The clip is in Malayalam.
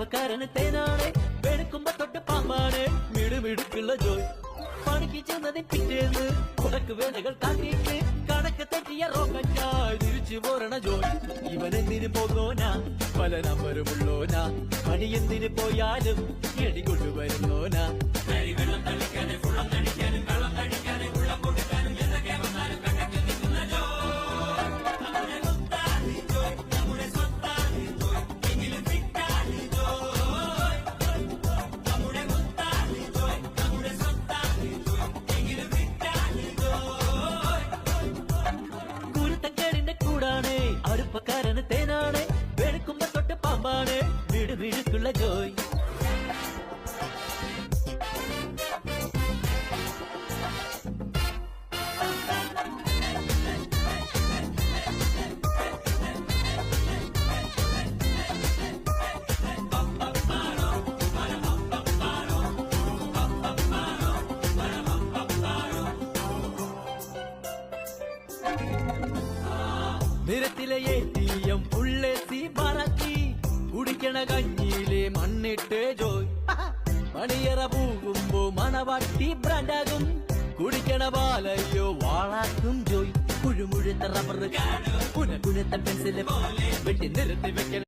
അടുപ്പക്കാരന് തേനാണ്, വെളുക്കുമ്പോ തൊട്ട് പാമ്പാണ്, മിടുമിടുക്കുള്ള ജോയ്. പണിക്ക് ചെന്നതിന് പിറ്റേന്ന് കുടക്ക് വേലകൾ കാട്ടിയിട്ട് കണക്ക് തെറ്റിയ റോക്കറ്റായി തിരിച്ചു പോരണ ജോയ്. ഇവനെന്തിന് പോകോനാ, പല നമ്പരുമുള്ളോനാ, പണി എന്തിന് പോയാലും എടികൊണ്ടുവരുന്നോനാ. വെള്ളം തളിക്കാനും വെള്ളം തളിക്കാനും വെള്ളം തളിക്കാനും വെള്ളം കൊടുക്കാനും എന്തൊക്കെ വന്നാലും കണ്ടക്ക് നിൽക്കുന്ന ജോയ്. നമ്മുടെ സ്വത്താണി ജോയ്, നമ്മുടെ സ്വത്താണി ജോയ്, എങ്കിലും ഫിറ്റാണി ജോയ്. നമ്മുടെ സ്വത്താണി ജോയ്, നമ്മുടെ സ്വത്താണി ജോയ്, എങ്കിലും ഫിറ്റാണി ജോയ്. കുരുത്തക്കേടിന്റെ കൂടാണ്, അടുപ്പക്കാരന് തേനാണ്, വെളുക്കുമ്പോ തൊട്ട് പാമ്പാണ്, മിടുമിടുക്കുള്ള ജോയ്. നിരത്തിലെ ATM ഉള്ളെത്തി മറക്കി, കുടിക്കണ കഞ്ഞിയിലെ മണ്ണിട്ട് ജോയ്. മണിയറ പോകുമ്പോ മണവാട്ടി ബ്രാൻഡാകും, കുടിക്കണ പാലയോ വാളാക്കും ജോയ്. കുഴുമുഴുത്ത റബ്ബർ കുനകുനത്ത പെൻസില് വെട്ടി നിരത്തി വെക്കണ